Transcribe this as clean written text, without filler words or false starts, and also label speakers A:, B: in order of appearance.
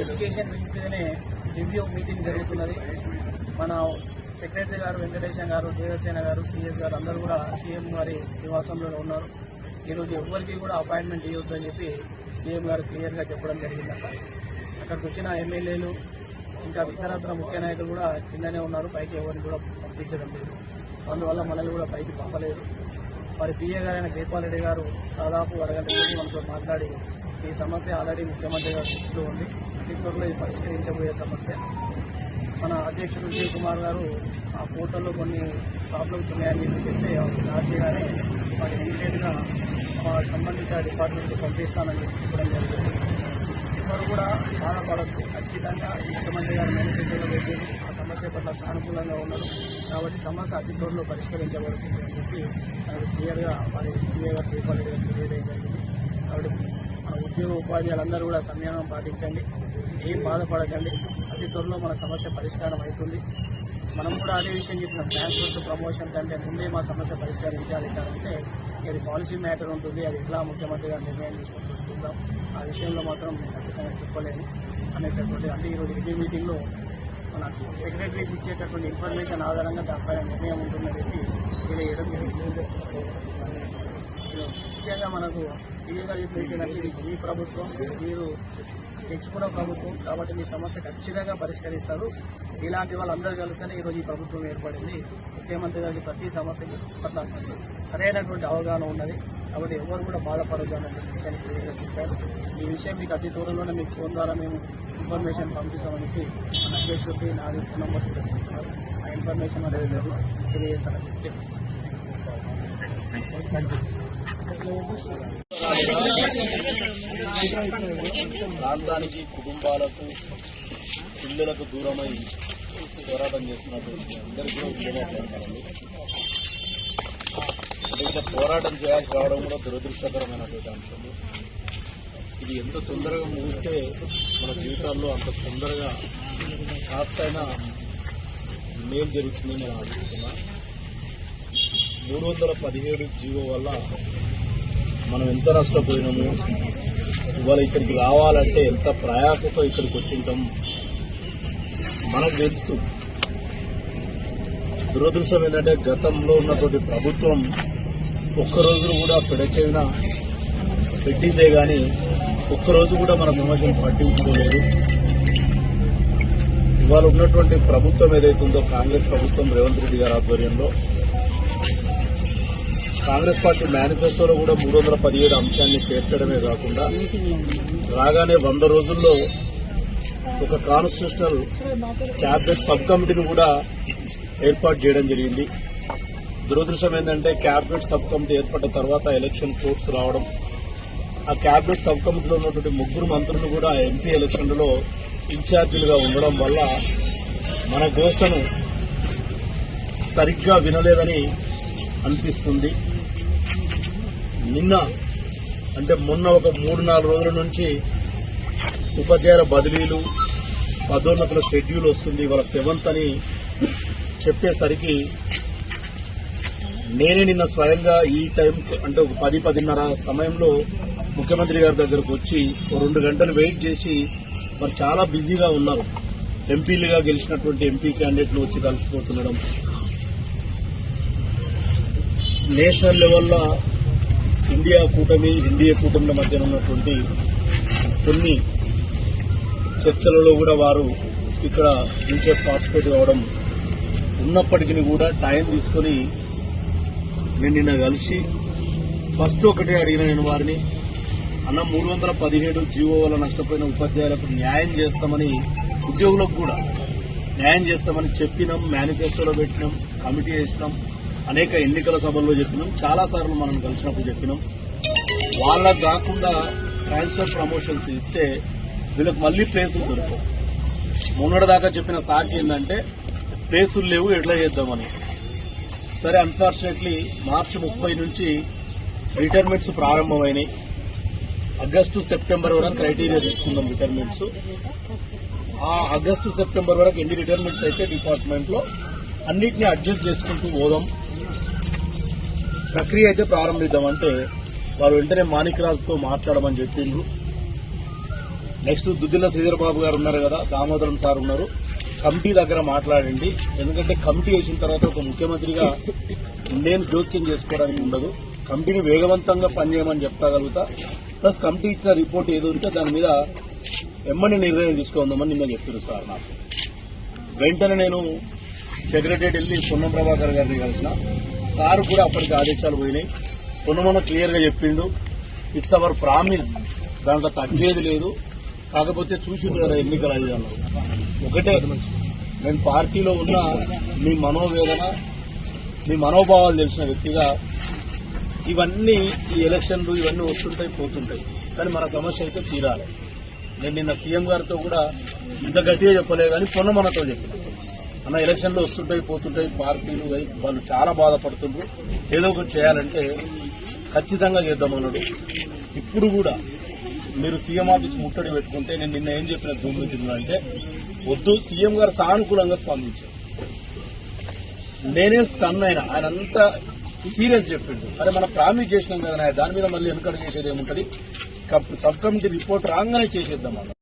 A: Education వింగ్గానే review meeting జరుగుతున్నది. మన secretary గారు వెంకటేశం గారు, దేవసేన గారు, సిఎస్ గారు అందరూ కూడా సీఎం గారి నివాసంలో ఉన్నారు. ఈరోజు ఎవరికి కూడా అపాయింట్మెంట్ ఇవ్వద్దని చెప్పి సీఎం గారు క్లియర్గా చెప్పడం జరిగిందట. అక్కడికి వచ్చిన ఎమ్మెల్యేలు ఇంకా ఇతరత్ర ముఖ్య నాయకులు కూడా కిందనే ఉన్నారు, పైకి ఎవరిని కూడా పంపించడం లేదు. అందువల్ల మనల్ని కూడా పైకి పంపలేదు. మరి పిఏ గారైన జైపాల్ రెడ్డి గారు దాదాపు అరగంట సేపు మనతో మాట్లాడి ఈ సమస్య ఆల్రెడీ ముఖ్యమంత్రి గారి దృష్టిలో ఉంది, అతి త్వరలో ఇది పరిష్కరించబోయే సమస్య. మన అధ్యక్షుడు విజయ్ కుమార్ గారు ఆ పోర్టల్లో కొన్ని ప్రాబ్లమ్స్ ఉన్నాయని చెప్తే రాజీగానే వాటి ఇమీడియట్గా సంబంధిత డిపార్ట్మెంట్కి పంపిస్తానని చెప్పడం జరిగింది. ఎవరు కూడా బాధపడద్దు, ఖచ్చితంగా ముఖ్యమంత్రి గారు మేనిఫెస్టోలో పెట్టేది ఆ సమస్య పట్ల సానుకూలంగా ఉన్నారు కాబట్టి సమస్య అతి త్వరలో పరిష్కరించబడుతుంది అని చెప్పి క్లియర్గా వారి పిఏ గారు జైపాల్ రెడ్డి గారు తెలియజేయడం జరిగింది. కాబట్టి మన ఉద్యోగ ఉపాధ్యాయులందరూ కూడా సంయమనం పాటించండి, ఏం బాధపడకండి, అతి త్వరలో మన సమస్య పరిష్కారం అవుతుంది. మనం కూడా అదే విషయం చెప్పిన ట్రాన్స్ఫర్స్ ప్రమోషన్ కంటే ముందే మా సమస్య పరిష్కరించాలి అంటే ఇది పాలసీ మ్యాటర్ ఉంటుంది, అది ఎట్లా ముఖ్యమంత్రి గారు నిర్ణయం తీసుకుంటూ చూద్దాం. ఆ విషయంలో మాత్రం నేను ఖచ్చితంగా చెప్పలేను అనేటటువంటి అంటే ఈరోజు రివ్యూ మీటింగ్లో మన సెక్రటరీస్ ఇచ్చేటటువంటి ఇన్ఫర్మేషన్ ఆధారంగా దానిపైన నిర్ణయం ఉంటుందని చెప్పి తెలియజేయడం జరిగింది. ముఖ్యంగా మనకు పిఏ గారు చెప్పేటంటే ఇది మీ ప్రభుత్వం, మీరు తెచ్చుకున్న ప్రభుత్వం కాబట్టి మీ సమస్య ఖచ్చితంగా పరిష్కరిస్తారు. ఇలాంటి వాళ్ళందరూ కలిస్తేనే ఈరోజు ఈ ప్రభుత్వం ఏర్పడింది. ముఖ్యమంత్రి గారికి ప్రతి సమస్యకి పట్ల సరైనటువంటి అవగాహన ఉన్నది కాబట్టి ఎవరు కూడా బాధపడదు అనే విషయాన్ని క్లియర్గా చెప్పారు. ఈ విషయం మీకు అతి త్వరలోనే మీకు ఫోన్ ద్వారా మేము ఇన్ఫర్మేషన్ పంపిస్తామని మన అధ్యక్షుడికి నాది ఫోన్ నెంబర్ చెప్తున్నారు. ఆ ఇన్ఫర్మేషన్ అనేది తెలియజేస్తానని చెప్పి
B: ప్రాంతానికి, కుటుంబాలకు, పిల్లలకు దూరమై పోరాటం చేస్తున్నటువంటి అందరికీ కూడా ఉండేటట్లండి. అంటే ఇట్లా పోరాటం చేయాల్సి రావడం కూడా దురదృష్టకరమైనటువంటి అంశం. ఇది ఎంత తొందరగా ముగిస్తే మన జీవితాల్లో అంత తొందరగా కాస్తైనా మేలు జరుగుతుందని నేను ఆలోచిస్తున్నా. 317 జీవో వల్ల మనం ఎంత నష్టపోయినాము, ఇవాళ ఇక్కడికి రావాలంటే ఎంత ప్రయాసతో ఇక్కడికి వచ్చింటాం మనకు తెలుసు. దురదృష్టం ఏంటంటే గతంలో ఉన్నటువంటి ప్రభుత్వం ఒక్కరోజు కూడా పెడచెవిన పెట్టిందే కానీ ఒక్కరోజు కూడా మన సమస్యను పట్టించుకోలేదు. ఇవాళ ఉన్నటువంటి ప్రభుత్వం ఏదైతుందో కాంగ్రెస్ ప్రభుత్వం రేవంత్ రెడ్డి గారి ఆధ్వర్యంలో కాంగ్రెస్ పార్టీ మేనిఫెస్టోలో కూడా 317 అంశాన్ని చేర్చడమే కాకుండా రాగానే 100 రోజుల్లో ఒక కాన్స్టిట్యూషనల్ క్యాబినెట్ సబ్ కమిటీని కూడా ఏర్పాటు చేయడం జరిగింది. దురదృష్టం ఏంటంటే క్యాబినెట్ సబ్ కమిటీ ఏర్పడిన తర్వాత ఎలక్షన్ కోర్ట్స్ రావడం, ఆ క్యాబినెట్ సబ్ కమిటీలో ఉన్నటువంటి 3 మంత్రులు కూడా ఎంపీ ఎలక్షన్లలో ఇన్ఛార్జీలుగా ఉండడం వల్ల మన గోష్ఠను సరిగ్గా వినలేదని అనిపిస్తుంది. నిన్న అంటే మొన్న ఒక 3-4 రోజుల నుంచి ఉపాధ్యాయుల బదిలీలు, పదోన్నతుల షెడ్యూల్ వస్తుంది, వాళ్ళ 7th అని చెప్పేసరికి నేనే నిన్న స్వయంగా ఈ టైం అంటే ఒక 10-10:30 సమయంలో ముఖ్యమంత్రి గారి దగ్గరకు వచ్చి 2 గంటలు వెయిట్ చేసి మరి చాలా బిజీగా ఉన్నారు. ఎంపీలుగా గెలిచినటువంటి ఎంపీ క్యాండిడేట్లు వచ్చి కలిసిపోతుండడం, నేషనల్ లెవెల్లో ఇండియా కూటమిల మధ్య ఉన్నటువంటి కొన్ని చర్చలలో కూడా వారు ఇక్కడ నుంచే పార్టిసిపేట్ అవ్వడం ఉన్నప్పటికీ కూడా టైం తీసుకొని నేను నిన్న కలిసి ఫస్ట్ ఒకటే అడిగిన నేను వారిని, అన్న 317 జీవో వల్ల నష్టపోయిన ఉపాధ్యాయులకు న్యాయం చేస్తామని, ఉద్యోగులకు కూడా న్యాయం చేస్తామని చెప్పినాం, మేనిఫెస్టోలో పెట్టినాం, కమిటీ వేసినాం, అనేక ఎన్నికల సభల్లో చెప్పినాం, చాలాసార్లు మనం కలిసినప్పుడు చెప్పినాం. వాళ్ళకు కాకుండా ట్రాన్స్ఫర్ ప్రమోషన్స్ ఇస్తే వీళ్ళకి మళ్లీ ప్లేసులు దొరకవు. మొన్నటిదాకా చెప్పిన సాకి ఏంటంటే ప్లేసులు లేవు, ఎట్లా చేద్దామని. సరే, అన్ఫార్చునేట్లీ మార్చి 30 నుంచి రిటైర్మెంట్స్ ప్రారంభమైనాయి. ఆగస్టు సెప్టెంబర్ వరకు క్రైటీరియా తీసుకుందాం రిటైర్మెంట్స్. ఆ ఆగస్టు సెప్టెంబర్ వరకు ఎన్ని రిటైర్మెంట్స్ అయితే డిపార్ట్మెంట్లో అన్నింటినీ అడ్జస్ట్ చేసుకుంటూ పోదాం, ప్రక్రియ అయితే ప్రారంభిద్దామంటే వారు వెంటనే మాణిక్రాజ్తో మాట్లాడమని చెప్పిండ్రు. నెక్స్ట్ దుద్దిల్ల శ్రీధర్ బాబు గారు ఉన్నారు కదా, దామోదరం సార్ ఉన్నారు. కమిటీ దగ్గర మాట్లాడండి. ఎందుకంటే కమిటీ వేసిన తర్వాత ఒక ముఖ్యమంత్రిగా నేను జోక్యం చేసుకోవడానికి ఉండదు. కమిటీని వేగవంతంగా పనిచేయమని చెప్పగలుగుతా. ప్లస్ కమిటీ ఇచ్చిన రిపోర్ట్ ఏదో ఉంటే దాని మీద ఎమ్మని నిర్ణయం తీసుకుందామని నిన్న చెప్పారు సార్. నాకు వెంటనే నేను సెక్రటరియట్ వెళ్ళి పొన్నం ప్రభాకర్ గారిని కలిసిన. సార్ కూడా అప్పటికి ఆదేశాలు పోయినాయి. పొన్నమన్న క్లియర్ గా చెప్పిండు, ఇట్స్ అవర్ ప్రామిస్, దాంట్లో తగ్గేది లేదు. కాకపోతే చూసిండు కదా ఎన్నికలు అది అన్నారు. ఒకటే, నేను పార్టీలో ఉన్న మీ మనోవేదన, మీ మనోభావాలు తెలిసిన వ్యక్తిగా ఇవన్నీ ఈ ఎలక్షన్లు ఇవన్నీ వస్తుంటాయి పోతుంటాయి, కానీ మన సమస్య అయితే తీరాలి. నేను నిన్న సీఎం గారితో కూడా ఇంత గట్టిగా చెప్పలే కానీ పొన్నమన్నతో చెప్పిన, అన్న ఎలక్షన్లు వస్తుంటాయి పోతుంటాయి, పార్టీలు వాళ్ళు చాలా బాధపడుతుండ్రు, ఏదో ఒకటి చేయాలంటే ఖచ్చితంగా చేద్దామన్నాడు. ఇప్పుడు కూడా మీరు సీఎం ఆఫీస్ ముట్టడి పెట్టుకుంటే నేను నిన్న ఏం చెప్పిన జూమ్ మీటింగ్ అంటే వద్దు, సీఎం గారు సానుకూలంగా స్పందించారు. నేనే స్టన్ అయినా, ఆయన అంతా సీరియస్ చెప్పిండు. అరే మనం ప్రామిస్ చేసినాం కదా, దాని మీద మళ్ళీ వెనుకడు చేసేది ఏముంటది, సబ్ కమిటీ రిపోర్ట్ రాగానే చేసేద్దాం.